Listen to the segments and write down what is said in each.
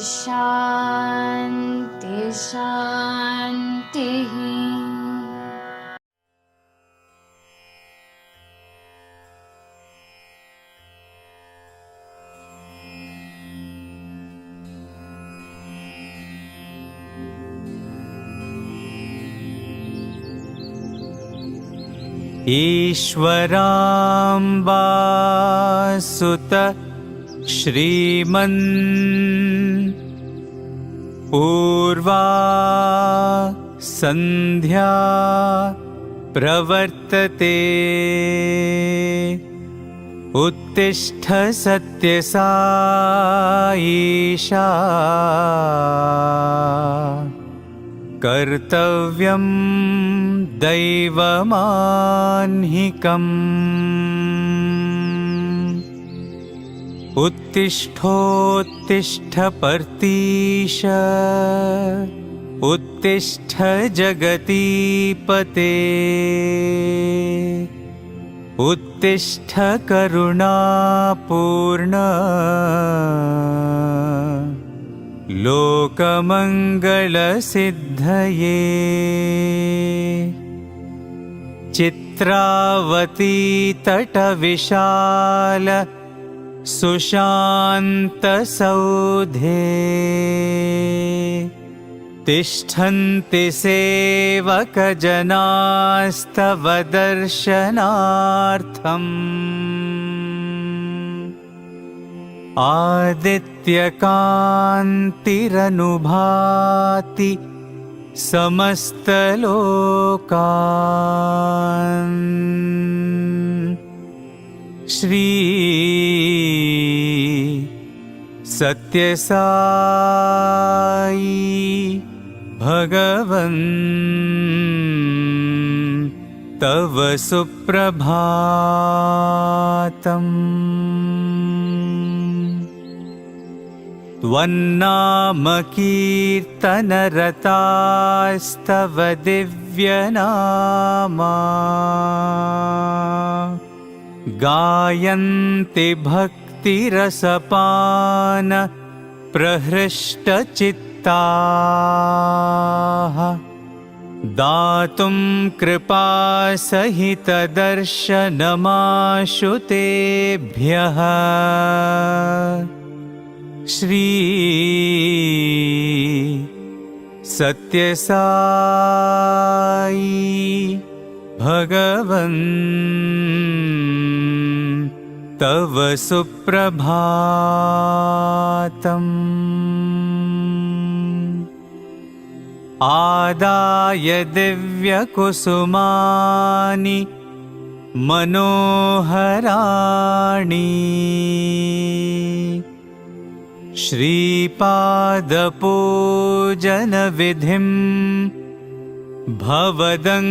शान्ति शान्तिः। ईश्वराम्बा सुत श्रीमन् पूर्वा संध्या प्रवर्तते उत्तिष्ठ सत्यसाईशा कर्तव्यं दैवमान्हिकम् उत्तिष्ठोत्तिष्ठ पर्तीश उत्तिष्ठ जगतीपते उत्तिष्ठ करुणापूर्ण लोकमङ्गलसिद्धये चित्रावती तटविशाल सुशान्तसौधे तिष्ठन्ति सेवकजनास्तव दर्शनार्थम् आदित्यकान्तिरनुभाति समस्तलोकान् श्री सत्यसाई भगवन् तव सुप्रभातम्। त्वन्नामकीर्तनरतास्तव दिव्यनामा गायन्ति भक्तिरसपान प्रहृष्टचित्ताः दातुं कृपासहितदर्शनमाशु तेभ्यः श्री सत्यसाई भगवन् तव सुप्रभातम्। आदाय दिव्यकुसुमानि मनोहराणि श्रीपादपूजनविधिं भवदङ्घ्रिमूले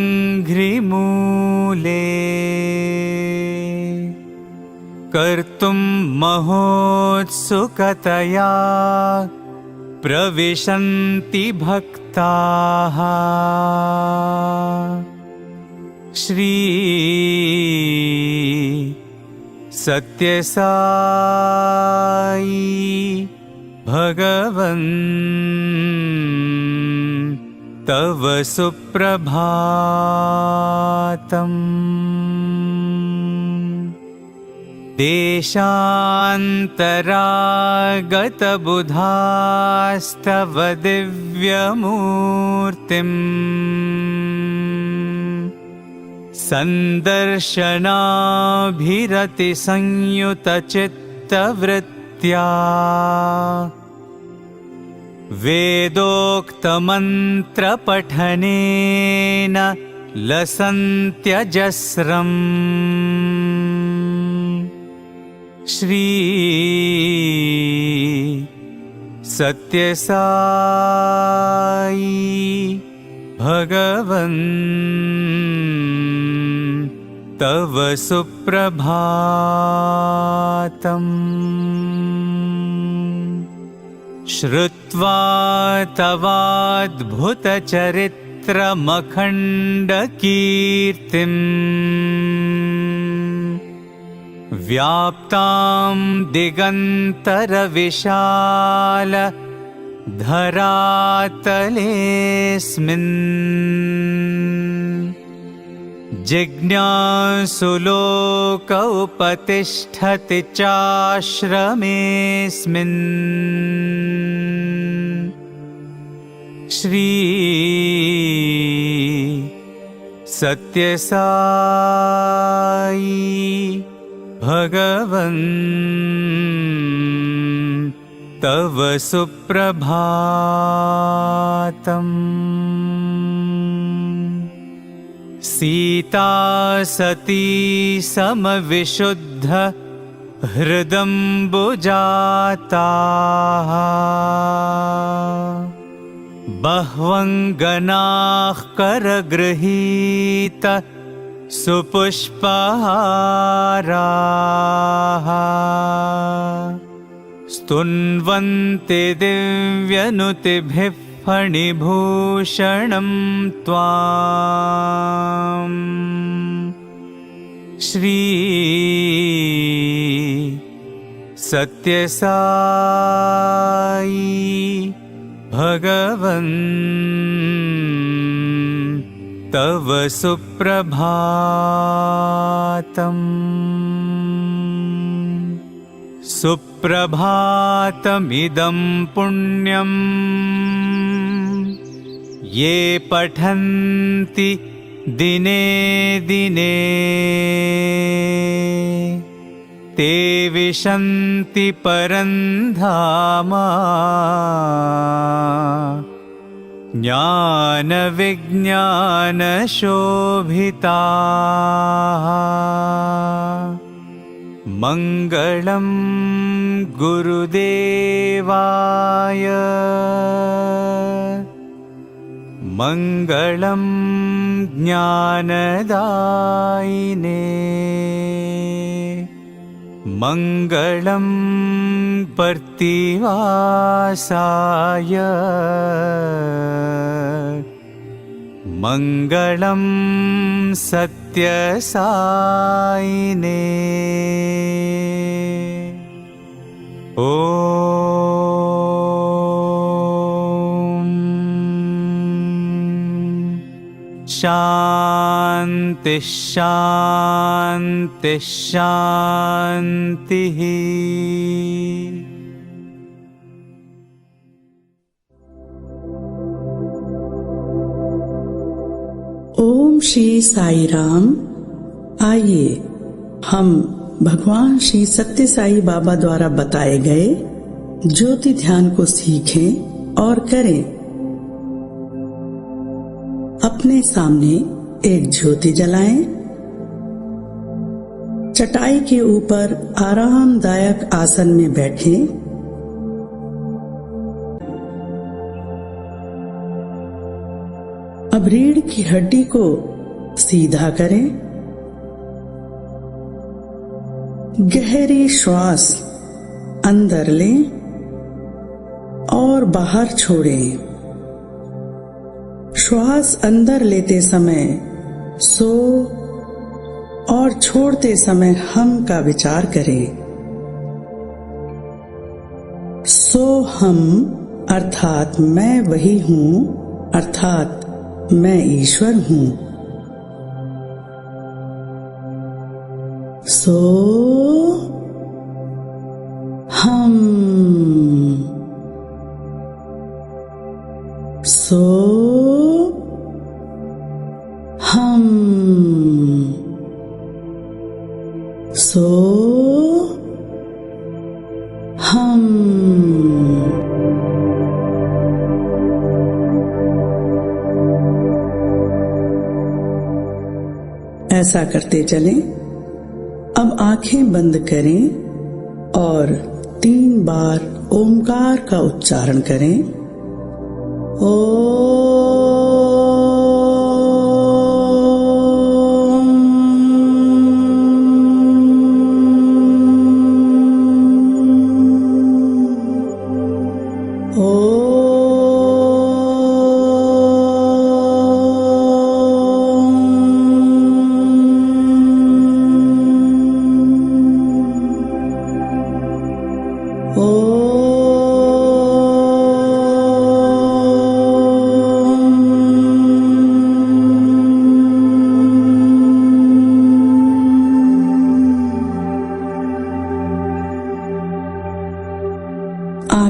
कर्तुं महोत्सुकतया प्रविशन्ति भक्ताः श्री सत्यसाई भगवन् तव सुप्रभातम्। देशान्तरागतबुधास्तव दिव्यमूर्तिम् सन्दर्शनाभिरतिसंयुतचित्तवृत्त्या वेदोक्तमन्त्रपठनेन लसन्त्यजस्रम् श्री सत्यसाई भगवन् तव सुप्रभातम्। श्रुत्वा तवाद्भुतचरित्रमखण्डकीर्तिम् व्याप्तां दिगन्तरविशाल धरातलेऽस्मिन् जिज्ञासु लोक उपतिष्ठति चाश्रमेऽस्मिन् श्री सत्यसाई भगवन् तव सुप्रभातम्। सीता सती समविशुद्ध हृदम्बुजाताः बह्वङ्गनाः करगृहीत सुपुष्पहाराः स्तुन्वन्ते दिव्यनुतिभिः फणिभूषणं त्वाम् श्री सत्यसाई भगवन् तव सुप्रभातम्। सुप्रभातमिदं पुण्यं ये पठन्ति दिने दिने ते विशन्ति परं धाम ज्ञानविज्ञानशोभिताः। मङ्गलं गुरुदेवाय मङ्गलं ज्ञानदायिने मङ्गलं पर्तिवासाय मङ्गलं सत्यसायिने। ॐ शान्ति शान्ति शान्तिः। ओम श्री साई राम। आइए हम भगवान श्री सत्य साई बाबा द्वारा बताए गए ज्योति ध्यान को सीखें और करें। अपने सामने एक ज्योति जलाएं। चटाई के ऊपर आरामदायक आसन में बैठें। अब रीढ़ की हड्डी को सीधा करें। गहरी श्वास अंदर लें और बाहर छोड़ें। श्वास अंदर लेते समय सो और छोड़ते समय हम का विचार करें। सो हम अर्थात मैं वही हूँ, अर्थात मैं ईश्वर हूँ। सो हम, सो हम, सो हम। ऐसा करते चलें। अब आंखें बंद करें और 3 बार ओमकार का उच्चारण करें।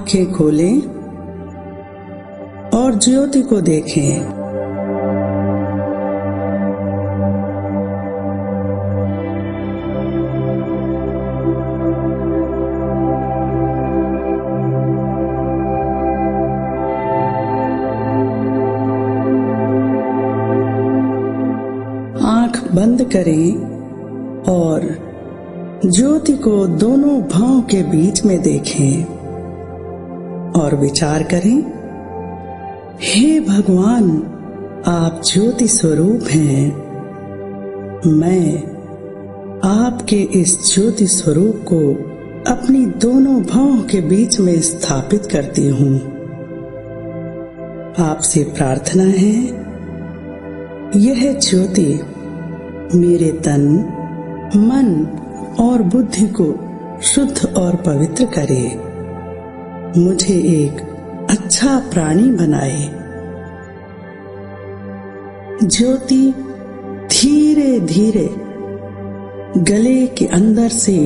आंखें खोलें और ज्योति को देखें। आंख बंद करें और ज्योति को दोनों भौं के बीच में देखें और विचार करें, हे भगवान, आप ज्योति स्वरूप हैं। मैं आपके इस ज्योति स्वरूप को अपनी दोनों भौं के बीच में स्थापित करती हूँ। आपसे प्रार्थना है, यह ज्योति मेरे तन, मन और बुद्धि को शुद्ध और पवित्र करे, मुझे एक अच्छा प्राणी बनाए। ज्योति धीरे धीरे गले के अंदर से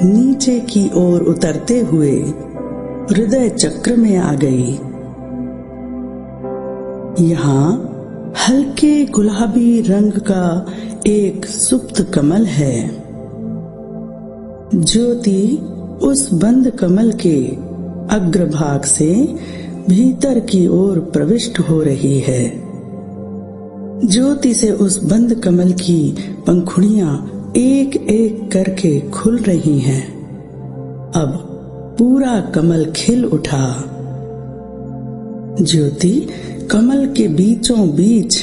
नीचे की ओर उतरते हुए हृदय चक्र में आ गई। यहाँ हल्के गुलाबी रंग का एक सुप्त कमल है। ज्योति उस बंद कमल के अग्रभाग से भीतर की ओर प्रविष्ट हो रही है। ज्योति से उस बंद कमल की पंखुड़ियां एक एक करके खुल रही हैं। अब पूरा कमल खिल उठा। ज्योति कमल के बीचों बीच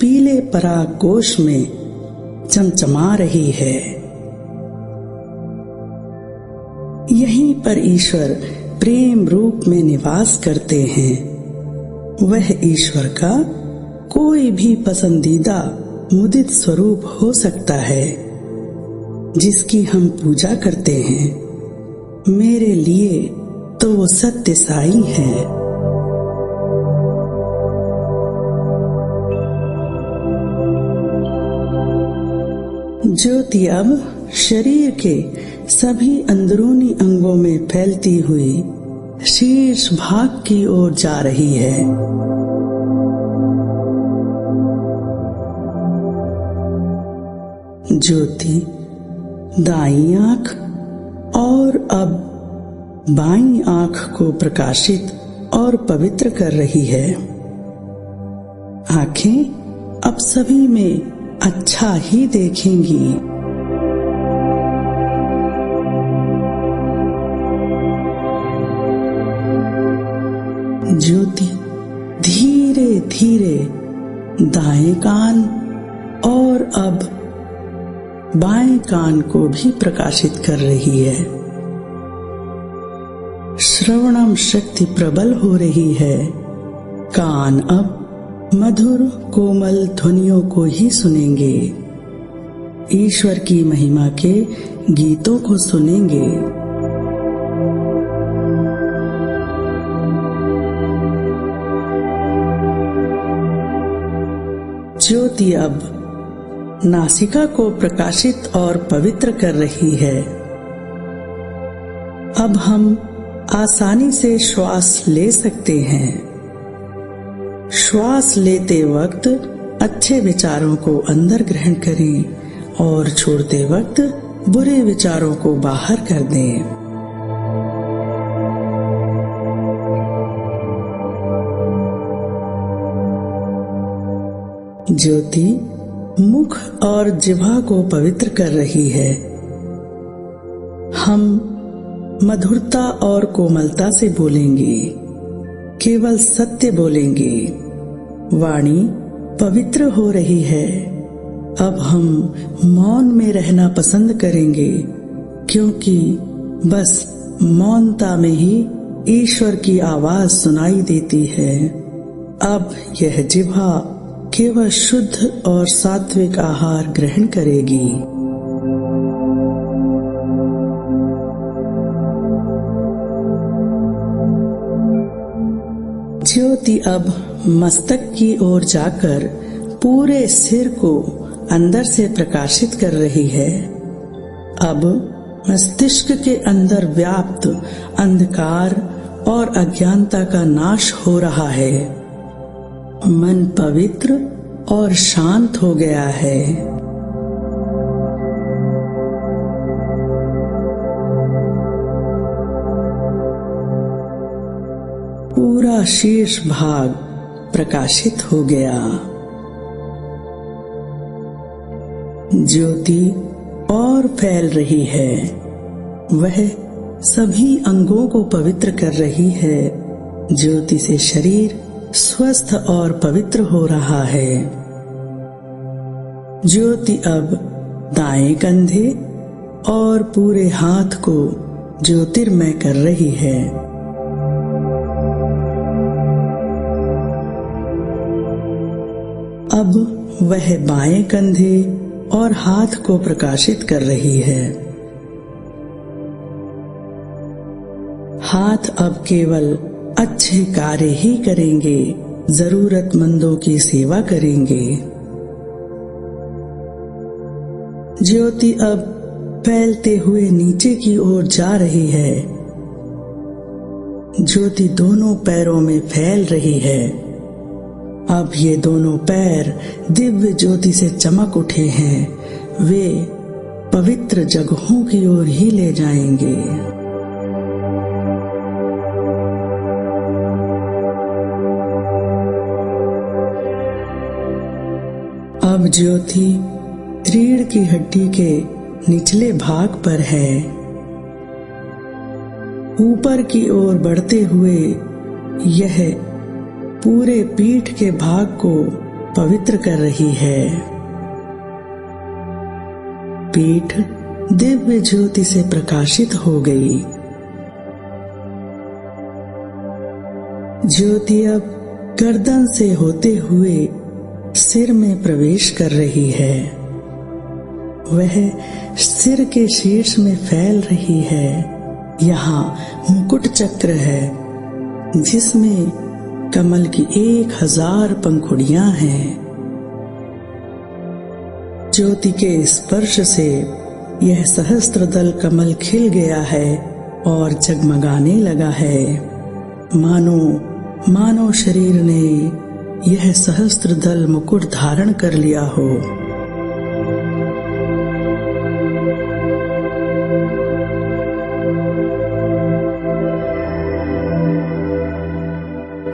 पीले पराग कोश में चमचमा रही है। यहीं पर ईश्वर प्रेम रूप में निवास करते हैं। वह ईश्वर का कोई भी पसंदीदा मुदित स्वरूप हो सकता है जिसकी हम पूजा करते हैं। मेरे लिए तो वो सत्य साई है। ज्योति अब शरीर के सभी अंदरूनी अंगों में फैलती हुई शीर्ष भाग की ओर जा रही है। ज्योति दाईं आंख और अब बाईं आंख को प्रकाशित और पवित्र कर रही है। आंखें अब सभी में अच्छा ही देखेंगी। ज्योति धीरे धीरे दाएं कान और अब बाएं कान को भी प्रकाशित कर रही है। श्रवणम शक्ति प्रबल हो रही है। कान अब मधुर कोमल ध्वनियों को ही सुनेंगे। ईश्वर की महिमा के गीतों को सुनेंगे। ज्योति अब नासिका को प्रकाशित और पवित्र कर रही है। अब हम आसानी से श्वास ले सकते हैं। श्वास लेते वक्त अच्छे विचारों को अंदर ग्रहण करें और छोड़ते वक्त बुरे विचारों को बाहर कर दें। ज्योति मुख और जिह्वा को पवित्र कर रही है। हम मधुरता और कोमलता से बोलेंगे, केवल सत्य बोलेंगे। वाणी पवित्र हो रही है। अब हम मौन में रहना पसंद करेंगे, क्योंकि बस मौनता में ही ईश्वर की आवाज सुनाई देती है। अब यह जिह्वा केवल शुद्ध और सात्विक आहार ग्रहण करेगी। ज्योति अब मस्तक की ओर जाकर पूरे सिर को अंदर से प्रकाशित कर रही है। अब मस्तिष्क के अंदर व्याप्त अंधकार और अज्ञानता का नाश हो रहा है। मन पवित्र और शांत हो गया है। पूरा शीर्ष भाग प्रकाशित हो गया। ज्योति और फैल रही है। वह सभी अंगों को पवित्र कर रही है। ज्योति से शरीर स्वस्थ और पवित्र हो रहा है। ज्योति अब दाएं कंधे और पूरे हाथ को ज्योतिर्मय कर रही है। अब वह बाएं कंधे और हाथ को प्रकाशित कर रही है। हाथ अब केवल अच्छे कार्य ही करेंगे, जरूरतमंदों की सेवा करेंगे। ज्योति अब फैलते हुए नीचे की ओर जा रही है। ज्योति दोनों पैरों में फैल रही है। अब ये दोनों पैर दिव्य ज्योति से चमक उठे हैं। वे पवित्र जगहों की ओर ही ले जाएंगे। अब ज्योति रीढ़ की हड्डी के निचले भाग पर है। ऊपर की ओर बढ़ते हुए यह पूरे पीठ के भाग को पवित्र कर रही है। पीठ दिव्य ज्योति से प्रकाशित हो गई। ज्योति अब गर्दन से होते हुए सिर में प्रवेश कर रही है। वह सिर के शीर्ष में फैल रही है। यहाँ मुकुट चक्र है जिसमें कमल की 1000 पंखुड़ियां हैं। ज्योति के स्पर्श से यह सहस्त्रदल कमल खिल गया है और जगमगाने लगा है। मानो शरीर ने यह सहस्त्रदल मुकुट धारण कर लिया हो।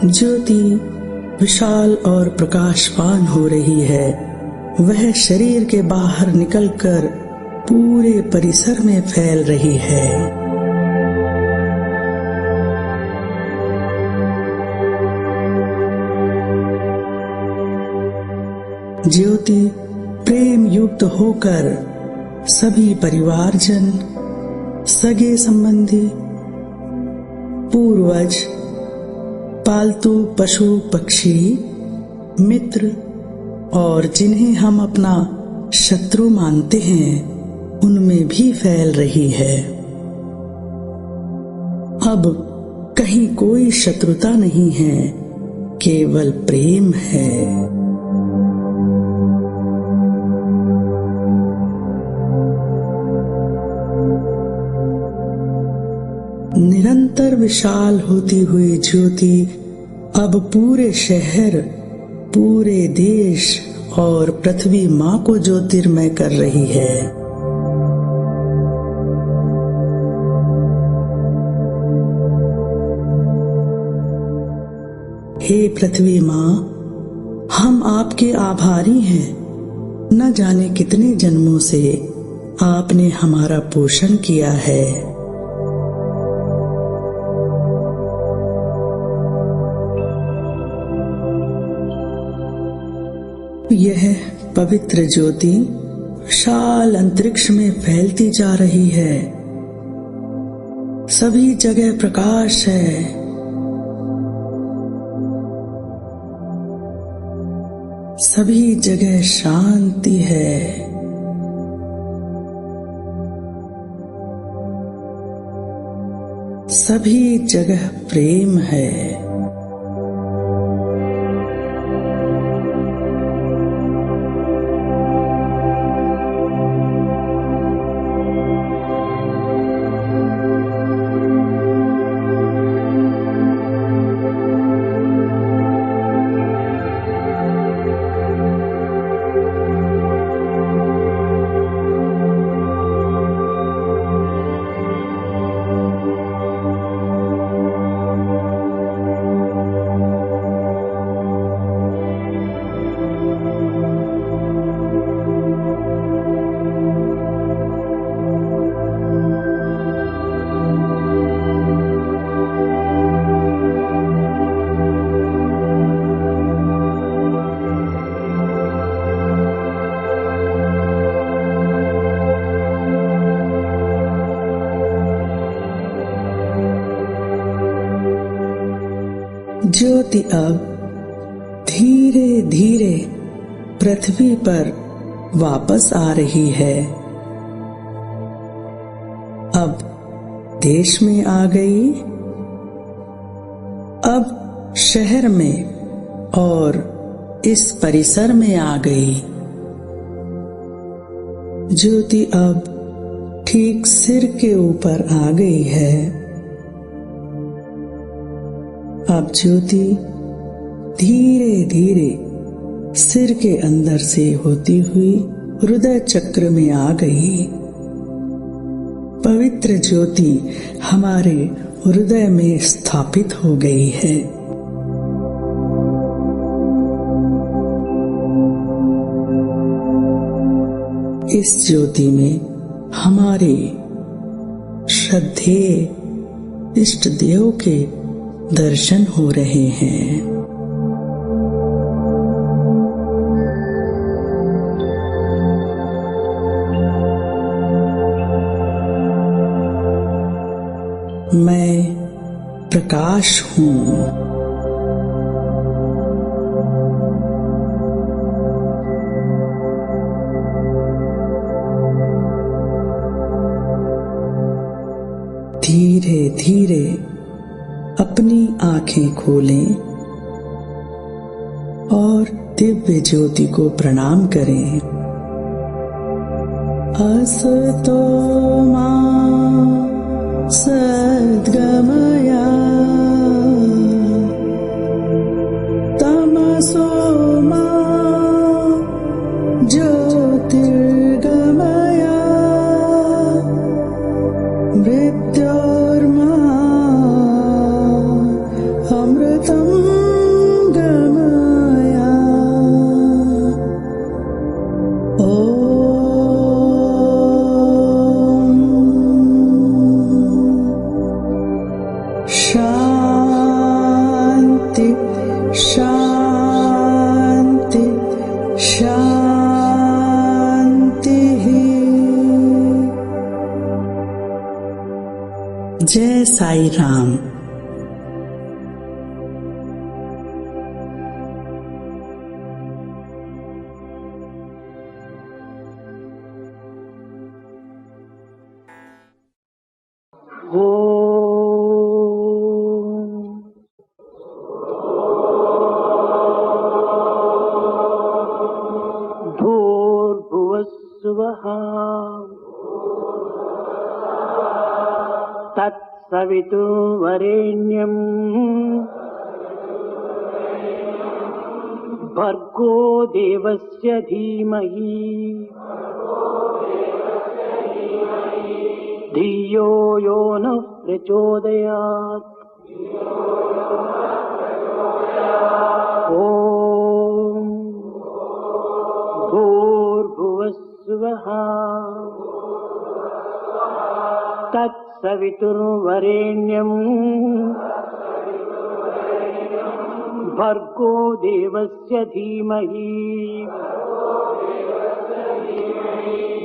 ज्योति विशाल और प्रकाशवान हो रही है। वह शरीर के बाहर निकलकर पूरे परिसर में फैल रही है। ज्योति प्रेम युक्त होकर सभी परिवारजन, सगे संबंधी, पूर्वज, पालतू पशु पक्षी, मित्र और जिन्हें हम अपना शत्रु मानते हैं उनमें भी फैल रही है। अब कहीं कोई शत्रुता नहीं है, केवल प्रेम है। निरंतर विशाल होती हुई ज्योति अब पूरे शहर, पूरे देश और पृथ्वी माँ को ज्योतिर्मय कर रही है। हे पृथ्वी माँ, हम आपके आभारी हैं। न जाने कितने जन्मों से आपने हमारा पोषण किया है। यह पवित्र ज्योति विशाल अंतरिक्ष में फैलती जा रही है। सभी जगह प्रकाश है। सभी जगह शांति है। सभी जगह प्रेम है। ज्योति अब धीरे धीरे पृथ्वी पर वापस आ रही है। अब देश में आ गई, अब शहर में और इस परिसर में आ गई। ज्योति अब ठीक सिर के ऊपर आ गई है। अब ज्योति धीरे धीरे सिर के अंदर से होती हुई हृदय चक्र में आ गई। पवित्र ज्योति हमारे हृदय में स्थापित हो गई है। इस ज्योति में हमारे श्रद्धेय इष्ट देव के दर्शन हो रहे हैं। मैं प्रकाश हूँ। धीरे धीरे अपनी आंखें खोलें और दिव्य ज्योति को प्रणाम करें। असतो मा सद्गमया तमसो मा ज्योतिर्गमया मृत्योर्मा अमृतं गमया। शांति शांति शांति। जय साई राम। भूर्भुवस्सुवः तत्सवितुर्वरेण्यं भर्गो देवस्य धीमहि धियो यो नः प्रचोदयात्। ॐ भूर्भुवस्सुवः तत्सवितुर्वरेण्यं भर्गो देवस्य धीमहि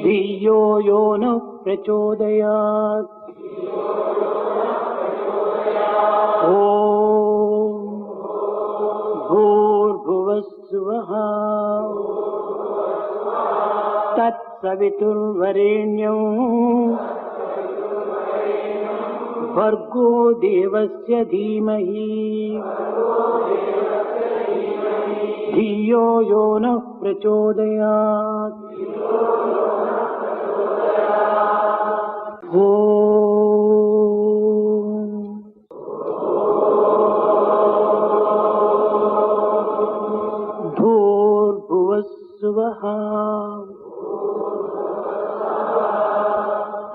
धियो यो नः प्रचोदयात्। ॐ भूर्भुवस्सुवः तत्सवितुर्वरेण्यं भर्गो देवस्य धीमहि धियो यो नः प्रचोदयात्। भूर्भुवस्सुवः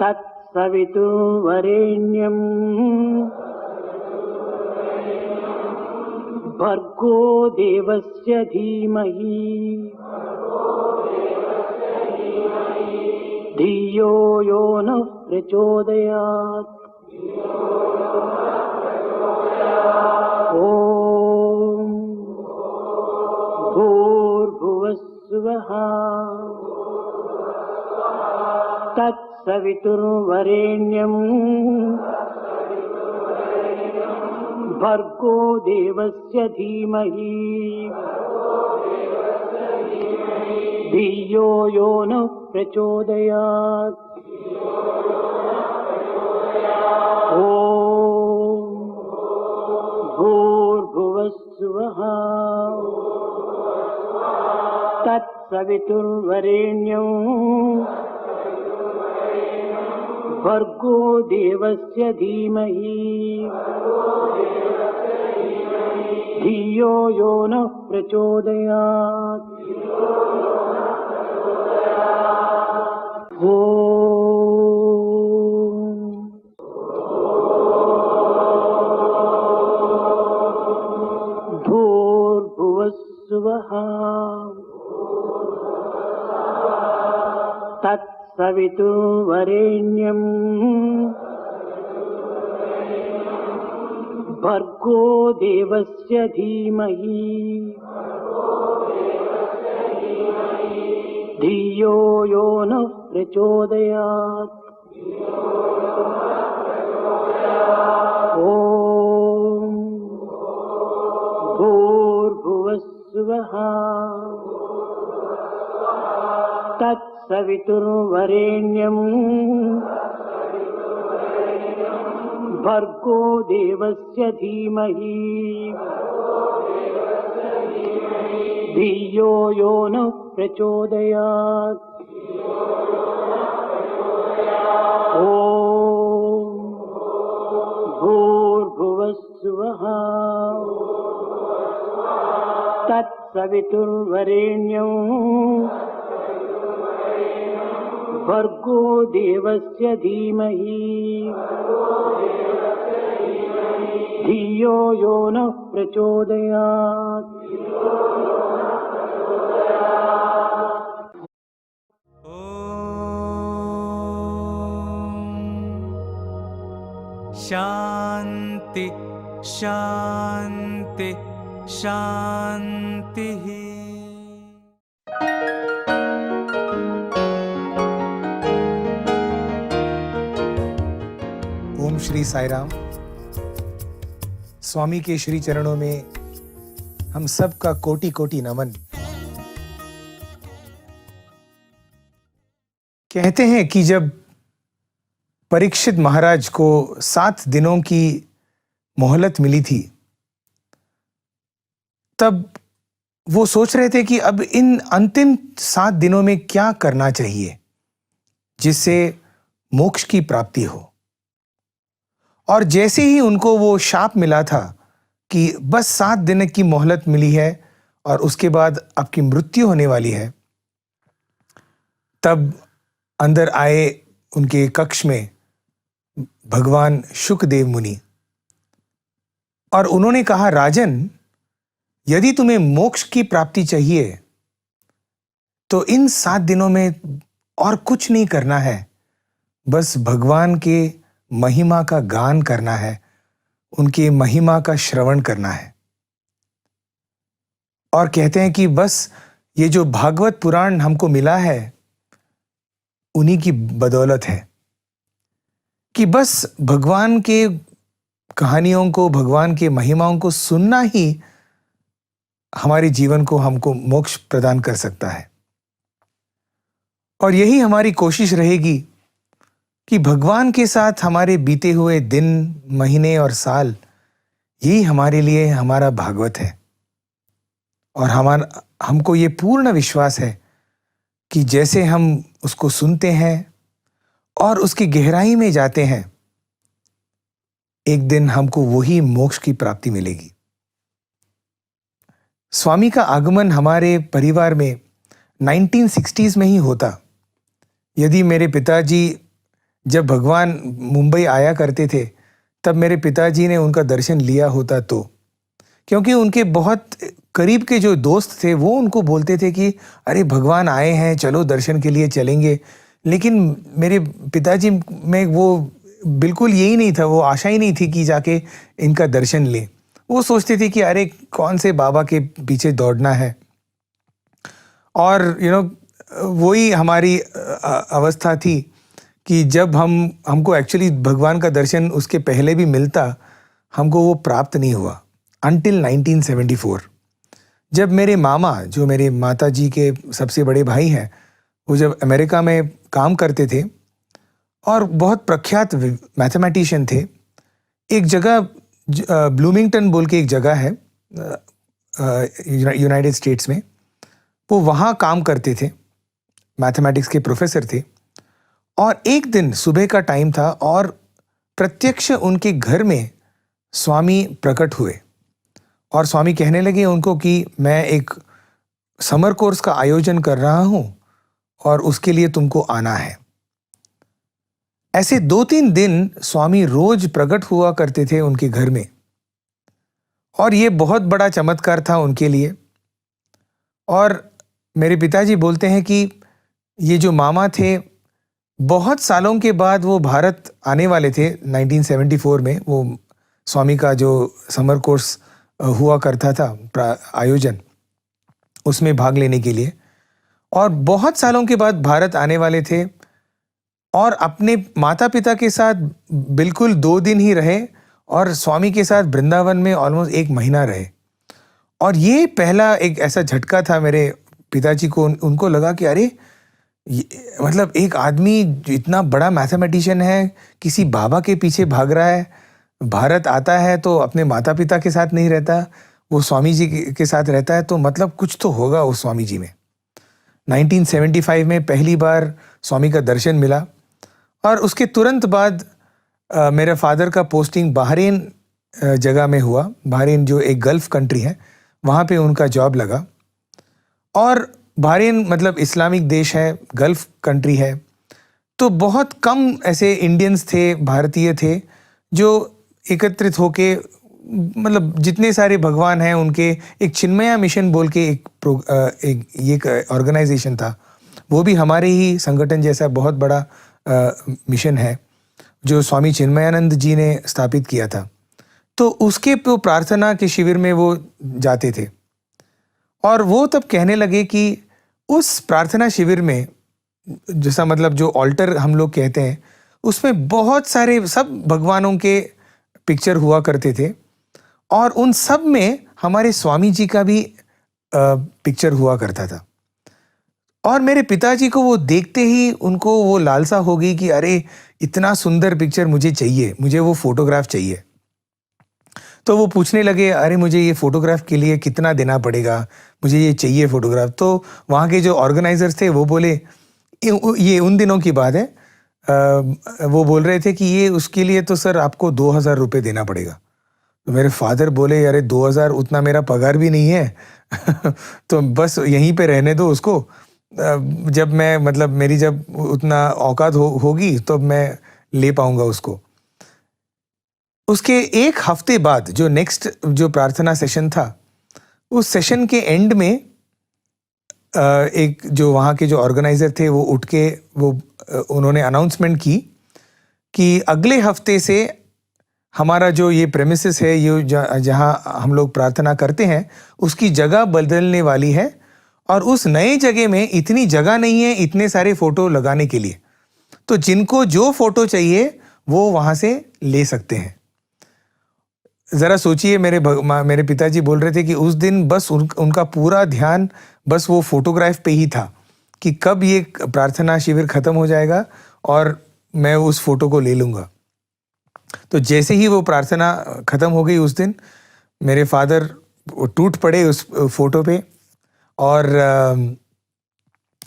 तत्सवितुर्वरेण्यं भर्गो देवस्य धीमहि धियो यो नः प्रचोदयात्। ॐ भूर्भुवस्सुवः तत्सवितुर्वरेण्यं भर्गो देवस्य धीमहि धियो यो नः प्रचोदयात्। ॐ भूर्भुवस्सुवः तत्सवितुर्वरेण्यं भर्गो देवस्य धीमहि धियो यो नः प्रचोदयात्। ॐ भूर्भुवस्सुवः तत्सवितुर्वरेण्यं भर्गो देवस्य धीमहि धियो यो नः प्रचोदयात्। ॐ भूर्भुवस्सुवः तत्सवितुर्वरेण्यं भर्गो देवस्य धीमहि धियो यो नः प्रचोदयात्। ॐ भूर्भुवस्सुवः तत्सवितुर्वरेण्यं भर्गो देवस्य धीमहि धियो यो नः प्रचोदयात्। शांति शांति शांति। ओम श्री साई राम। स्वामी के श्री चरणों में हम सब का कोटि कोटि नमन। कहते हैं कि जब परीक्षित महाराज को 7 दिनों की मोहलत मिली थी, तब वो सोच रहे थे कि अब इन अंतिम 7 दिनों में क्या करना चाहिए जिससे मोक्ष की प्राप्ति हो। और जैसे ही उनको वो शाप मिला था कि बस 7 दिन की मोहलत मिली है और उसके बाद आपकी मृत्यु होने वाली है, तब अंदर आए उनके कक्ष में भगवान शुकदेव मुनि और उन्होंने कहा, राजन, यदि तुम्हें मोक्ष की प्राप्ति चाहिए तो इन 7 दिनों में और कुछ नहीं करना है, बस भगवान के महिमा का गान करना है, उनके महिमा का श्रवण करना है। और कहते हैं कि बस ये जो भागवत पुराण हमको मिला है उन्हीं की बदौलत है कि बस भगवान के कहानियों को, भगवान के महिमाओं को सुनना ही हमारे जीवन को हमको मोक्ष प्रदान कर सकता है। और यही हमारी कोशिश रहेगी कि भगवान के साथ हमारे बीते हुए दिन, महीने और साल, यही हमारे लिए हमारा भागवत है। और हमको ये पूर्ण विश्वास है कि जैसे हम उसको सुनते हैं और उसकी गहराई में जाते हैं, एक दिन हमको वही मोक्ष की प्राप्ति मिलेगी। स्वामी का आगमन हमारे परिवार में 1960s में ही होता। यदि मेरे पिताजी जब भगवान मुंबई आया करते थे तब मेरे पिताजी ने उनका दर्शन लिया होता, तो क्योंकि उनके बहुत करीब के जो दोस्त थे वो उनको बोलते थे कि अरे भगवान आए हैं, चलो दर्शन के लिए चलेंगे। लेकिन मेरे पिताजी में वो बिल्कुल यही नहीं था, वो आशा ही नहीं थी कि जाके इनका दर्शन लें। वो सोचते थे कि अरे कौन से बाबा के पीछे दौड़ना है। और वही हमारी अवस्था थी कि जब हमको एक्चुअली भगवान का दर्शन उसके पहले भी मिलता, हमको वो प्राप्त नहीं हुआ अनटिल 1974, जब मेरे मामा, जो मेरे माता जी के सबसे बड़े भाई हैं, वो जब अमेरिका में काम करते थे और बहुत प्रख्यात मैथमेटिशियन थे। एक जगह ब्लूमिंगटन बोल के एक जगह है यूनाइटेड स्टेट्स में, वो वहाँ काम करते थे, मैथमेटिक्स के प्रोफेसर थे। और एक दिन सुबह का टाइम था और प्रत्यक्ष उनके घर में स्वामी प्रकट हुए और स्वामी कहने लगे उनको कि मैं एक समर कोर्स का आयोजन कर रहा हूँ और उसके लिए तुमको आना है। ऐसे 2-3 दिन स्वामी रोज प्रकट हुआ करते थे उनके घर में और ये बहुत बड़ा चमत्कार था उनके लिए। और मेरे पिताजी बोलते हैं कि ये जो मामा थे, बहुत सालों के बाद वो भारत आने वाले थे 1974 में, वो स्वामी का जो समर कोर्स हुआ करता था आयोजन, उसमें भाग लेने के लिए, और बहुत सालों के बाद भारत आने वाले थे और अपने माता पिता के साथ बिल्कुल 2 दिन ही रहे और स्वामी के साथ वृंदावन में ऑलमोस्ट 1 महीना रहे। और ये पहला एक ऐसा झटका था मेरे पिताजी को। उनको लगा कि अरे मतलब एक आदमी जो इतना बड़ा मैथमेटिशियन है, किसी बाबा के पीछे भाग रहा है, भारत आता है तो अपने माता पिता के साथ नहीं रहता, वो स्वामी जी के साथ रहता है, तो मतलब कुछ तो होगा उस स्वामी जी में। 1975 में पहली बार स्वामी का दर्शन मिला और उसके तुरंत बाद मेरे फादर का पोस्टिंग बहरीन जगह में हुआ। बहरीन जो एक गल्फ कंट्री है, वहाँ पे उनका जॉब लगा। और बहरीन मतलब इस्लामिक देश है, गल्फ कंट्री है, तो बहुत कम ऐसे इंडियंस थे, भारतीय थे, जो एकत्रित होके, मतलब जितने सारे भगवान हैं उनके एक चिन्मया मिशन बोल के एक ऑर्गेनाइजेशन था, वो भी हमारे ही संगठन जैसा बहुत बड़ा मिशन है जो स्वामी चिन्मयानंद जी ने स्थापित किया था। तो उसके प्रार्थना के शिविर में वो जाते थे और वो तब कहने लगे कि उस प्रार्थना शिविर में, जैसा मतलब जो ऑल्टर हम लोग कहते हैं, उसमें बहुत सारे सब भगवानों के पिक्चर हुआ करते थे और उन सब में हमारे स्वामी जी का भी पिक्चर हुआ करता था। और मेरे पिताजी को वो देखते ही उनको वो लालसा हो गई कि अरे इतना सुंदर पिक्चर मुझे चाहिए, मुझे वो फोटोग्राफ चाहिए। तो वो पूछने लगे, अरे मुझे ये फोटोग्राफ के लिए कितना देना पड़ेगा, मुझे ये चाहिए फोटोग्राफ। तो वहाँ के जो ऑर्गेनाइजर्स थे वो बोले, ये उन दिनों की बात है, वो बोल रहे थे कि ये उसके लिए तो सर आपको 2000 रुपये देना पड़ेगा। तो मेरे फादर बोले, अरे 2000 उतना मेरा पगार भी नहीं है तो बस यहीं पे रहने दो उसको, जब मैं मतलब मेरी जब उतना औकात होगी तो मैं ले पाऊंगा उसको। उसके 1 हफ्ते बाद जो नेक्स्ट जो प्रार्थना सेशन था, उस सेशन के एंड में एक जो वहाँ के जो ऑर्गेनाइजर थे वो उठ के उन्होंने अनाउंसमेंट की कि अगले हफ्ते से हमारा जो ये प्रेमिसेस है, ये जहाँ हम लोग प्रार्थना करते हैं, उसकी जगह बदलने वाली है और उस नए जगह में इतनी जगह नहीं है इतने सारे फोटो लगाने के लिए, तो जिनको जो फोटो चाहिए वो वहाँ से ले सकते हैं। ज़रा सोचिए, मेरे पिताजी बोल रहे थे कि उस दिन बस उनका पूरा ध्यान बस वो फोटोग्राफ पे ही था कि कब ये प्रार्थना शिविर ख़त्म हो जाएगा और मैं उस फोटो को ले लूँगा। तो जैसे ही वो प्रार्थना ख़त्म हो गई उस दिन, मेरे फादर टूट पड़े उस फोटो पे। और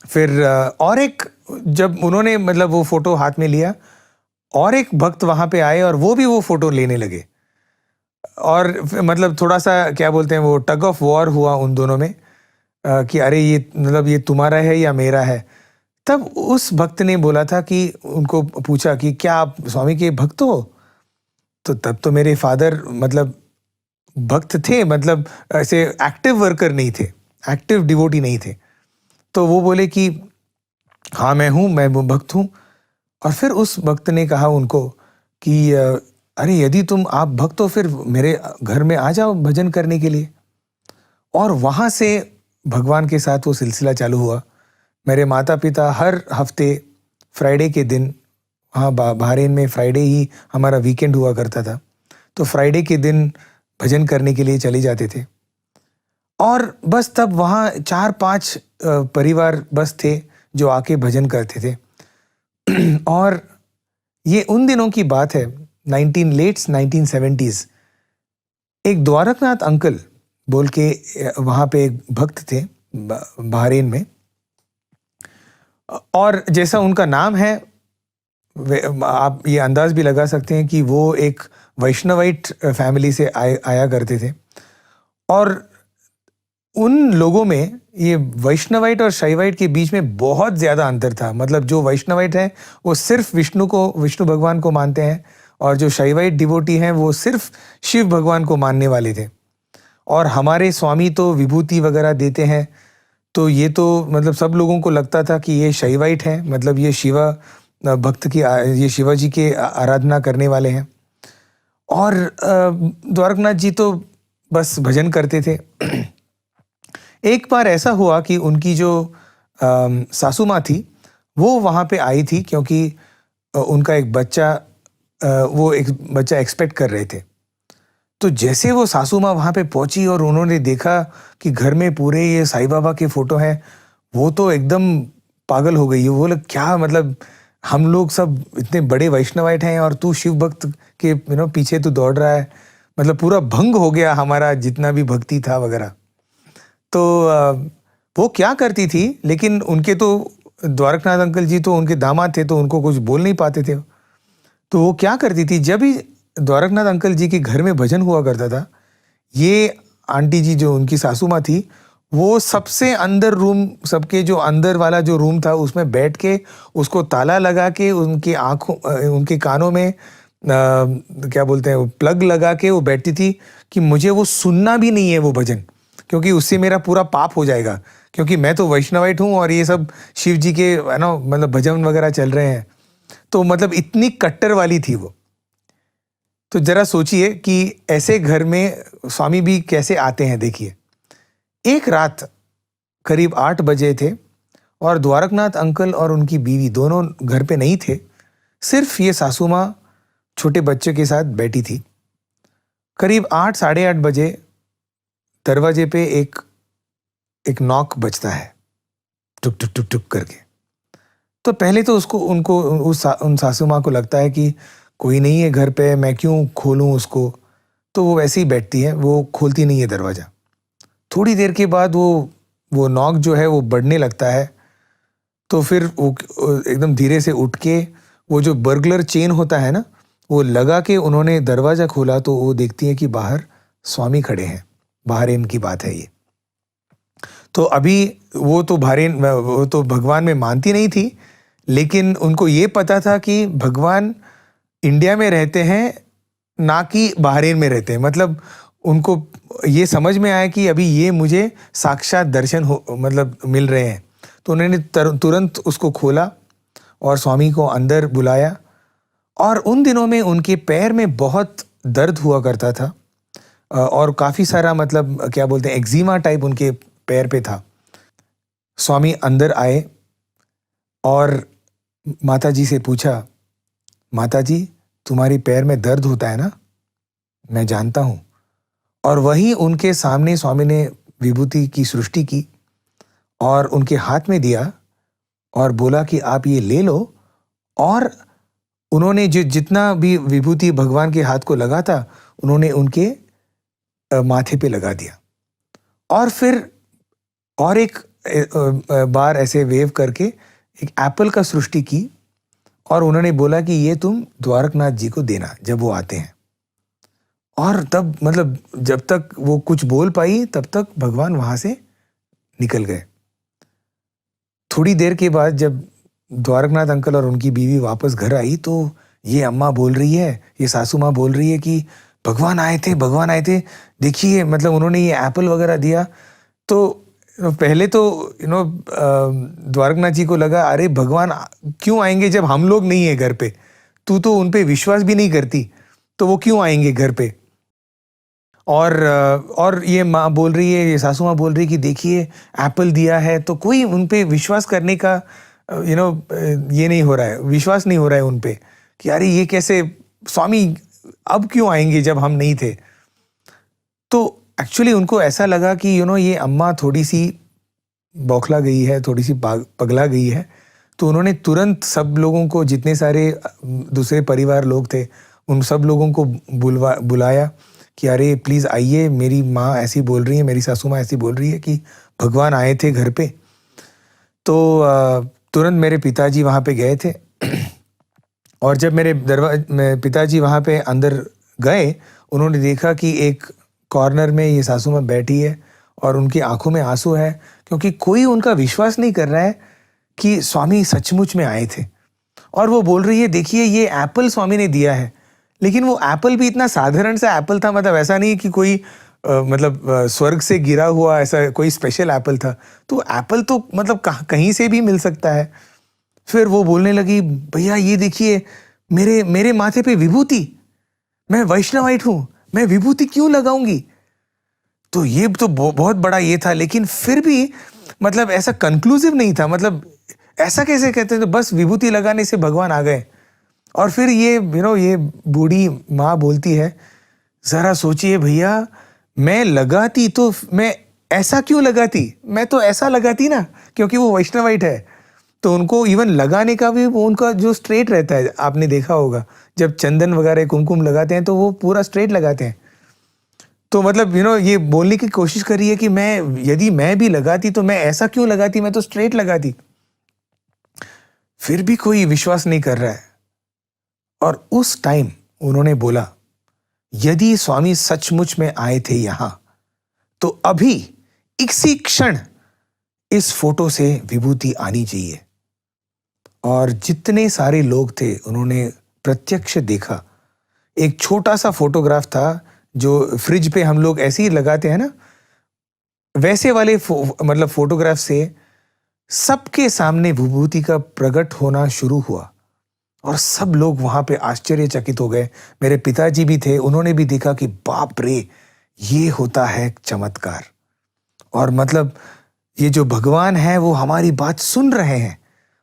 फिर और एक, जब उन्होंने मतलब वो फ़ोटो हाथ में लिया, और एक भक्त वहाँ पे आए और वो भी वो फ़ोटो लेने लगे और मतलब थोड़ा सा क्या बोलते हैं, वो टग ऑफ वॉर हुआ उन दोनों में कि अरे ये मतलब ये तुम्हारा है या मेरा है। तब उस भक्त ने बोला था कि उनको पूछा कि क्या आप स्वामी के भक्त हो? तो तब तो मेरे फादर मतलब भक्त थे, मतलब ऐसे एक्टिव वर्कर नहीं थे, एक्टिव डिवोटी नहीं थे। तो वो बोले कि हाँ मैं हूँ, मैं भक्त हूँ। और फिर उस भक्त ने कहा उनको कि अरे यदि आप भक्त हो फिर मेरे घर में आ जाओ भजन करने के लिए। और वहाँ से भगवान के साथ वो सिलसिला चालू हुआ। मेरे माता पिता हर हफ्ते फ्राइडे के दिन, हाँ बहरीन में फ्राइडे ही हमारा वीकेंड हुआ करता था, तो फ्राइडे के दिन भजन करने के लिए चले जाते थे। और बस तब वहाँ 4-5 परिवार बस थे जो आके भजन करते थे। और ये उन दिनों की बात है, 1970s। एक द्वारकनाथ अंकल बोल के वहाँ पे एक भक्त थे बहरीन में, और जैसा उनका नाम है आप ये अंदाज भी लगा सकते हैं कि वो एक वैष्णवाइट फैमिली से आया करते थे। और उन लोगों में ये वैष्णवाइट और शैवाइट के बीच में बहुत ज़्यादा अंतर था। मतलब जो वैष्णवाइट है वो सिर्फ विष्णु भगवान को मानते हैं, और जो शैवाइट डिवोटी हैं वो सिर्फ शिव भगवान को मानने वाले थे। और हमारे स्वामी तो विभूति वगैरह देते हैं, तो ये तो मतलब सब लोगों को लगता था कि ये शैवाइट हैं, मतलब ये शिवा भक्त की, ये शिवाजी के आराधना करने वाले हैं। और द्वारकनाथ जी तो बस भजन करते थे। एक बार ऐसा हुआ कि उनकी जो सासू माँ थी वो वहाँ पे आई थी, क्योंकि उनका एक बच्चा एक्सपेक्ट कर रहे थे। तो जैसे वो सासू माँ वहाँ पे पहुँची और उन्होंने देखा कि घर में पूरे ये साईं बाबा के फोटो हैं, वो तो एकदम पागल हो गई। वो लोग क्या, मतलब हम लोग सब इतने बड़े वैष्णवाइट हैं और तू शिव भक्त के पीछे तू दौड़ रहा है, मतलब पूरा भंग हो गया हमारा जितना भी भक्ति था वगैरह। तो वो क्या करती थी, लेकिन उनके तो द्वारकनाथ अंकल जी तो उनके दामाद थे, तो उनको कुछ बोल नहीं पाते थे। तो वो क्या करती थी, जब भी द्वारकनाथ अंकल जी के घर में भजन हुआ करता था, ये आंटी जी जो उनकी सासू माँ थी, वो सबसे अंदर रूम, सबके जो अंदर वाला जो रूम था उसमें बैठ के उसको ताला लगा के उनकी आँखों उनके कानों में क्या बोलते हैं प्लग लगा के वो बैठती थी कि मुझे वो सुनना भी नहीं है वो भजन, क्योंकि उससे मेरा पूरा पाप हो जाएगा, क्योंकि मैं तो वैष्णवाइट हूँ और ये सब शिव जी के मतलब भजन वगैरह चल रहे हैं। तो मतलब इतनी कट्टर वाली थी वो। तो जरा सोचिए कि ऐसे घर में स्वामी भी कैसे आते हैं। देखिए, एक रात करीब 8 बजे थे और द्वारकनाथ अंकल और उनकी बीवी दोनों घर पे नहीं थे, सिर्फ ये सासू माँ छोटे बच्चे के साथ बैठी थी। करीब 8 साढ़े 8 बजे दरवाजे पे एक नॉक बजता है, टुक टुक टुक टुक करके। तो पहले तो उन सासू माँ को लगता है कि कोई नहीं है घर पे, मैं क्यों खोलूं उसको। तो वो वैसे ही बैठती है, वो खोलती नहीं है दरवाज़ा। थोड़ी देर के बाद वो नॉक जो है वो बढ़ने लगता है। तो फिर वो एकदम धीरे से उठ के वो जो बर्गलर चेन होता है ना, वो लगा के उन्होंने दरवाज़ा खोला, तो वो देखती है कि बाहर स्वामी खड़े हैं। बहरीन की बात है ये। तो अभी वो तो भगवान में मानती नहीं थी, लेकिन उनको ये पता था कि भगवान इंडिया में रहते हैं, ना कि बहरीन में रहते हैं। मतलब उनको ये समझ में आया कि अभी ये मुझे साक्षात दर्शन मतलब मिल रहे हैं। तो उन्होंने तुरंत उसको खोला और स्वामी को अंदर बुलाया। और उन दिनों में उनके पैर में बहुत दर्द हुआ करता था, और काफ़ी सारा मतलब क्या बोलते हैं एक्जिमा टाइप उनके पैर पे था। स्वामी अंदर आए और माता जी से पूछा, माता जी तुम्हारी पैर में दर्द होता है ना? मैं जानता हूँ। और वहीं उनके सामने स्वामी ने विभूति की सृष्टि की और उनके हाथ में दिया और बोला कि आप ये ले लो। और उन्होंने जितना भी विभूति भगवान के हाथ को लगा था, उन्होंने उनके माथे पे लगा दिया। और फिर और एक बार ऐसे वेव करके एक एप्पल का सृष्टि की और उन्होंने बोला कि ये तुम द्वारकनाथ जी को देना जब वो आते हैं। और तब मतलब जब तक वो कुछ बोल पाई तब तक भगवान वहां से निकल गए। थोड़ी देर के बाद जब द्वारकनाथ अंकल और उनकी बीवी वापस घर आई, तो ये अम्मा बोल रही है, ये सासू माँ बोल रही है कि भगवान आए थे, देखिए। मतलब उन्होंने ये एप्पल वगैरह दिया। तो पहले तो द्वारकनाथ जी को लगा, अरे भगवान क्यों आएंगे जब हम लोग नहीं है घर पे, तू तो उन पे विश्वास भी नहीं करती, तो वो क्यों आएंगे घर पे। और ये माँ बोल रही है, ये सासू माँ बोल रही है कि देखिए एप्पल दिया है, तो कोई उन पे विश्वास करने का ये नहीं हो रहा है, विश्वास नहीं हो रहा है उन पे कि अरे ये कैसे, स्वामी अब क्यों आएंगे जब हम नहीं थे। तो एक्चुअली उनको ऐसा लगा कि ये अम्मा थोड़ी सी बौखला गई है, थोड़ी सी पगला गई है। तो उन्होंने तुरंत सब लोगों को, जितने सारे दूसरे परिवार लोग थे, उन सब लोगों को बुलाया कि अरे प्लीज़ आइए, मेरी माँ ऐसी बोल रही है, मेरी सासू माँ ऐसी बोल रही है कि भगवान आए थे घर पे। तो तुरंत मेरे पिताजी वहाँ पे गए थे और जब मेरे पिताजी वहाँ पे अंदर गए, उन्होंने देखा कि एक कॉर्नर में ये सासू माँ बैठी है और उनकी आंखों में आंसू है, क्योंकि कोई उनका विश्वास नहीं कर रहा है कि स्वामी सचमुच में आए थे। और वो बोल रही है, देखिए ये एप्पल स्वामी ने दिया है, लेकिन वो एप्पल भी इतना साधारण सा एप्पल था, मतलब ऐसा नहीं कि कोई स्वर्ग से गिरा हुआ ऐसा कोई स्पेशल एप्पल था। तो एप्पल तो मतलब कहीं से भी मिल सकता है। फिर वो बोलने लगी, भैया ये देखिए मेरे माथे पे विभूति, मैं वैष्णवाइट हूँ, मैं विभूति क्यों लगाऊंगी। तो ये तो बहुत बड़ा ये था, लेकिन फिर भी मतलब ऐसा कंक्लूसिव नहीं था। मतलब ऐसा कैसे कहते हैं, तो बस विभूति लगाने से भगवान आ गए। और फिर ये ये बूढ़ी माँ बोलती है, जरा सोचिए भैया, मैं लगाती तो मैं ऐसा क्यों लगाती, मैं तो ऐसा लगाती ना, क्योंकि वो वैष्णवाइट है। तो उनको इवन लगाने का भी वो उनका जो स्ट्रेट रहता है, आपने देखा होगा जब चंदन वगैरह कुमकुम लगाते हैं तो वो पूरा स्ट्रेट लगाते हैं। तो मतलब ये बोलने की कोशिश करी है कि यदि मैं भी लगाती तो मैं ऐसा क्यों लगाती, मैं तो स्ट्रेट लगाती। फिर भी कोई विश्वास नहीं कर रहा है। और उस टाइम उन्होंने बोला, यदि स्वामी सचमुच में आए थे यहां, तो अभी इसी क्षण इस फोटो से विभूति आनी चाहिए। और जितने सारे लोग थे उन्होंने प्रत्यक्ष देखा। एक छोटा सा फोटोग्राफ था जो फ्रिज पे हम लोग ऐसे ही लगाते हैं ना, वैसे वाले मतलब फोटोग्राफ से सबके सामने विभूति का प्रकट होना शुरू हुआ और सब लोग वहां पे आश्चर्यचकित हो गए। मेरे पिताजी भी थे, उन्होंने भी देखा कि बाप रे, ये होता है चमत्कार। और मतलब ये जो भगवान है वो हमारी बात सुन रहे हैं,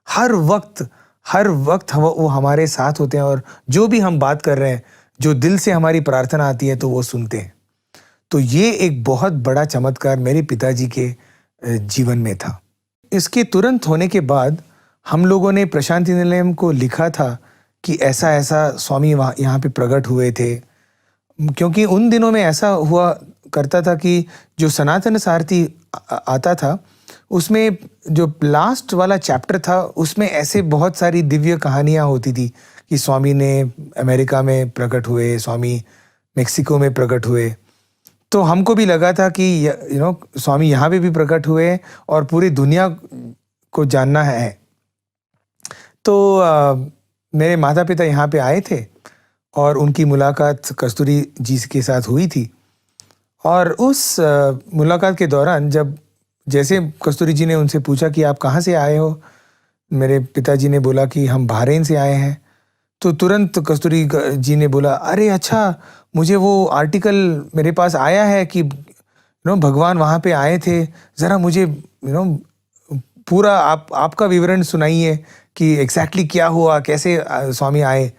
हर वक्त वो हमारे साथ होते हैं, और जो भी हम बात कर रहे हैं, जो दिल से हमारी प्रार्थना आती है तो वो सुनते हैं। तो ये एक बहुत बड़ा चमत्कार मेरे पिताजी के जीवन में था। इसके तुरंत होने के बाद हम लोगों ने प्रशांति निलयम को लिखा था कि ऐसा ऐसा स्वामी यहाँ पे प्रकट हुए थे, क्योंकि उन दिनों में ऐसा हुआ करता था कि जो सनातन सारथी आता था उसमें जो लास्ट वाला चैप्टर था उसमें ऐसे बहुत सारी दिव्य कहानियाँ होती थी कि स्वामी ने अमेरिका में प्रकट हुए, स्वामी मेक्सिको में प्रकट हुए। तो हमको भी लगा था कि स्वामी यहाँ पे भी प्रकट हुए और पूरी दुनिया को जानना है। तो मेरे माता पिता यहाँ पे आए थे और उनकी मुलाकात कस्तूरी जी के साथ हुई थी। और उस मुलाकात के दौरान जब जैसे कस्तूरी जी ने उनसे पूछा कि आप कहाँ से आए हो, मेरे पिताजी ने बोला कि हम बहरीन से आए हैं। तो तुरंत कस्तूरी जी ने बोला, अरे अच्छा, मुझे वो आर्टिकल मेरे पास आया है कि भगवान वहाँ पे आए थे, ज़रा मुझे पूरा आपका विवरण सुनाइए कि एग्जैक्टली क्या हुआ, कैसे स्वामी आए।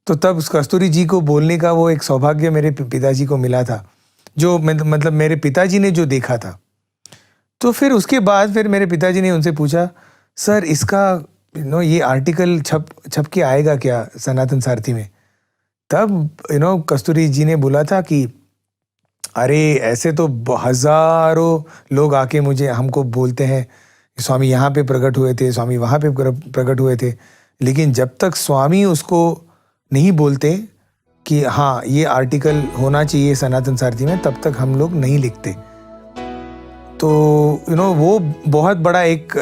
तो तब कस्तूरी जी को बोलने का वो एक सौभाग्य मेरे पिताजी को मिला था, जो मतलब मेरे पिताजी ने जो देखा था। तो फिर उसके बाद फिर मेरे पिताजी ने उनसे पूछा, सर इसका ये आर्टिकल छप के आएगा क्या सनातन सारथी में। तब कस्तूरी जी ने बोला था कि अरे ऐसे तो हजारों लोग आके हमको बोलते हैं स्वामी यहाँ पे प्रकट हुए थे, स्वामी वहाँ पे प्रकट हुए थे, लेकिन जब तक स्वामी उसको नहीं बोलते कि हाँ ये आर्टिकल होना चाहिए सनातन सारथी में, तब तक हम लोग नहीं लिखते। तो वो बहुत बड़ा एक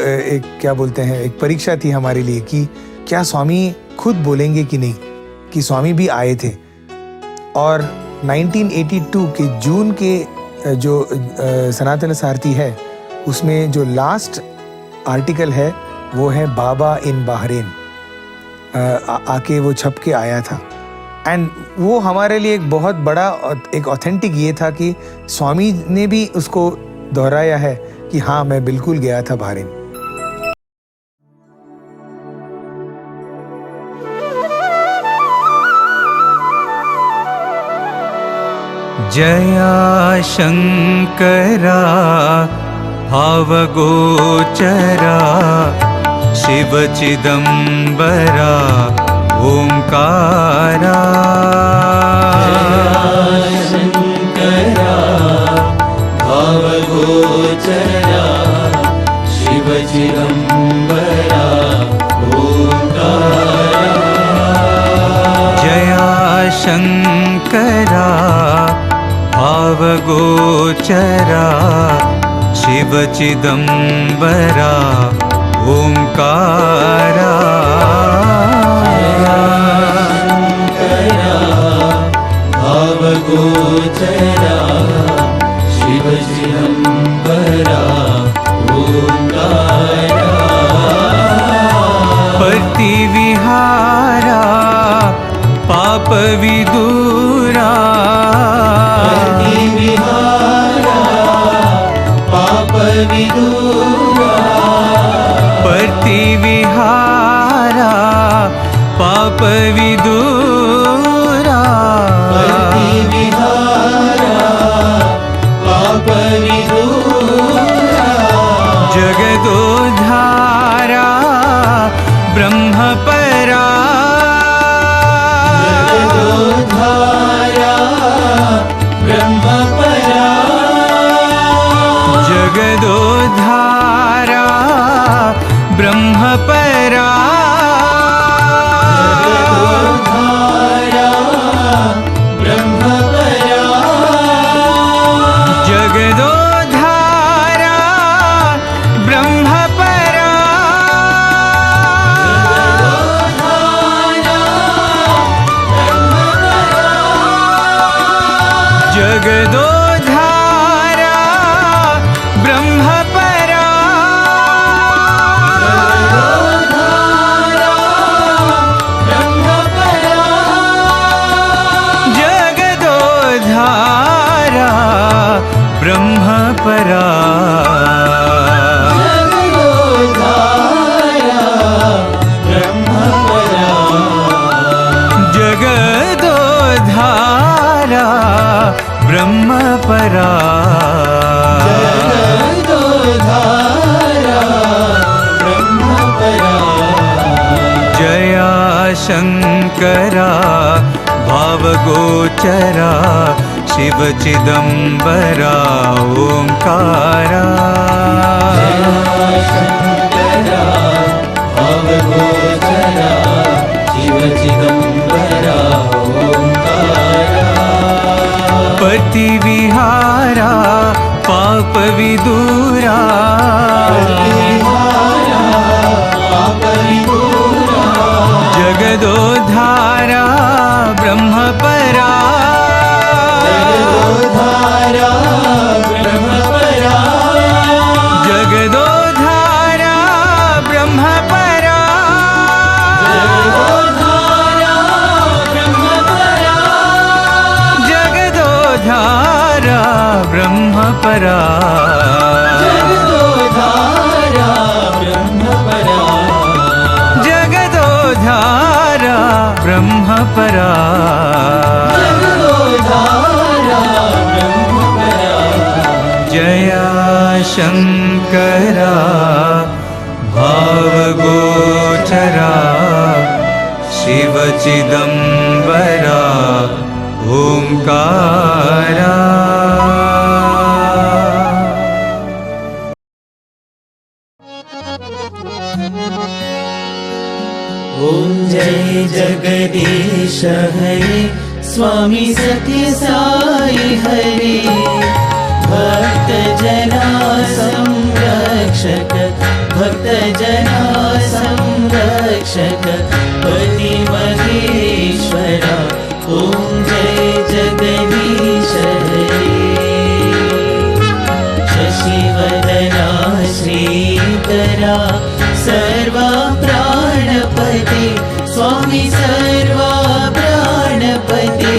क्या बोलते हैं, एक परीक्षा थी हमारे लिए कि क्या स्वामी खुद बोलेंगे कि नहीं, कि स्वामी भी आए थे। और 1982 के जून के जो सनातन सारथी है उसमें जो लास्ट आर्टिकल है वो है बाबा इन बहरीन, आके वो छप के आया था। एंड वो हमारे लिए एक बहुत बड़ा एक ऑथेंटिक ये था कि स्वामी ने भी उसको दोहराया है कि हाँ मैं बिल्कुल गया था बहरीन। जया शङ्करा भावगोचरा शिवचिदम्बरा ओङ्कारा शङ्करा भावगोचरा शिवचिदम्बरा ओङ्कारा जया शङ्करा भावगोचरा शिवचिदम्बरा ओङ्कारा भावगोचरा शिवचिदम्बरा ओङ्कारा प्रतिविहारा पापविदूरा प्रतिविहारा पापविदूरा प्रतिविहारा पापविदूरा प्रतिविहारा पापविदूरा जगदोद्धारा ब्रह्मपरा जगदोद्धारा ब्रह्मपरा जगदोद्धारा ब्रह्मपरा जगदोद्धारा ब्रह्मपरा जगदोद्धारा ब्रह्मपरा जगदोद्धारा ब्रह्मपरा जगदोद्धारा ब्रह्मपरा जया शङ्करा भावगोचरा शिवचिदम्बरा ओङ्कारा शङ्करा भावगोचरा शिवचिदम्बरा ओङ्कारा प्रतिविहारा पापविदूरा जगदोद्धारा ब्रह्मपरा जगदोद्धारा ब्रह्मपरा जगदोद्धारा ब्रह्मपरा जगदोद्धारा ब्रह्मपरा जया शङ्करा भावगोचरा शिवचिदम्बरा ओङ्कारा ॐ जय जगदीश हरे स्वामी सत्य साई हरे भक्त जना संरक्षक भक्त जना संरक्षक पति महेश्वरा ॐ जय जगदीश हरे शशिवदना श्रीकरा सर्वा प्राणपते स्वामी सर्वा प्राणपते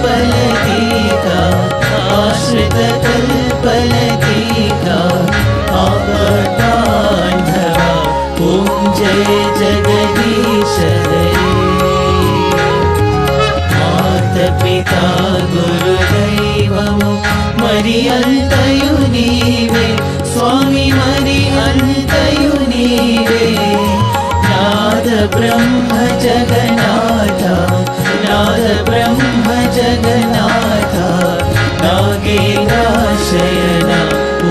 आश्रितकल्पलतिका आश्रितकल्पलतिका आपताण्डवा ॐ जय जगदीश हरे मात పితా గురుదైవము మరి అంతయు నీవే స్వామి మరి అంతయు నీవే నాద బ్రహ్మ జగన్నాథ నాద బ్రహ్మ జగన్నాథ नागेन्द्राशयन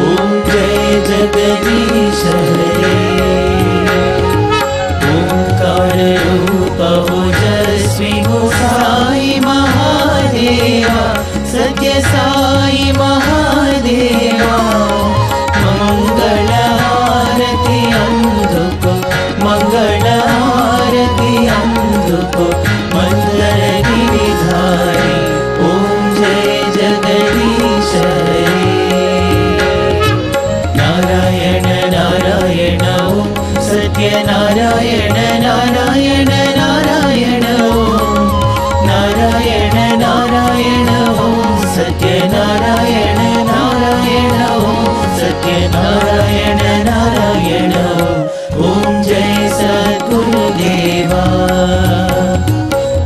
ॐ जय जगदीश हरे ओंकार रूप ओजस्वी हो साई महादेवा सत्य साई महादेवा मंगल आरती अंधुको मंगल आरती अंधुको मंदर गिरिधारी ओम जय जगदीश हरे नारायण नारायण ओम सत्य नारायण नारायण नारायण ओम नारायण नारायण ओम सत्य नारायण नारायण ओम सत्य नारायण नारायण ओम जय सद्गुरुदेवा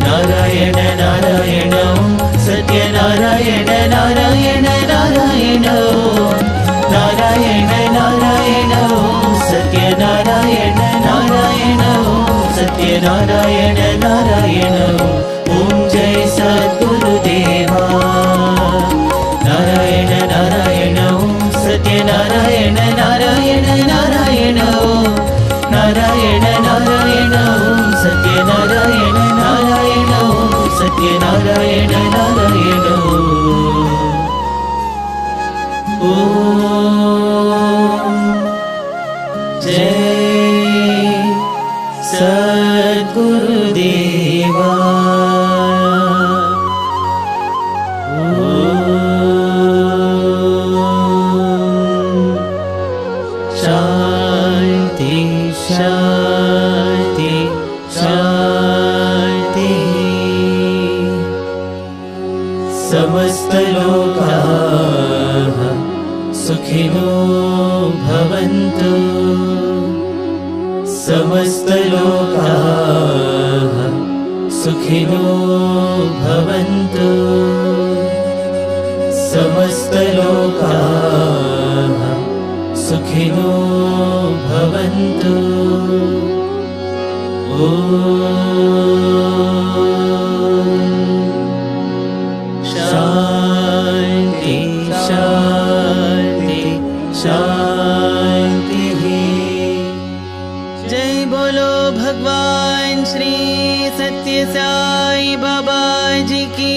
नारायण नारायण ओम सत्य नारायण नारायण नारायण ओम नारायण नारायण ओम सत्य नारायण नारायण ओम सत्य नारायण नारायण ओम जय सद्गुरुदेवा नारायण नारायण ओम सत्य नारायण नारायण नारायण ओम नारायण नारायण ओम सत्य नारायण नारायण ओम सत्य नारायण नारायण ओम जय सद्गुरुदेवा शांति शांति शांति समस्त लोकाः सुखिनो भवन्तु समस्त लोकाः सुखिनो भवन्तु समस्त लोकाः सुखिनो भवन्तु शांति शांति शांति जय बोलो भगवान श्री सत्य साई बाबा जी की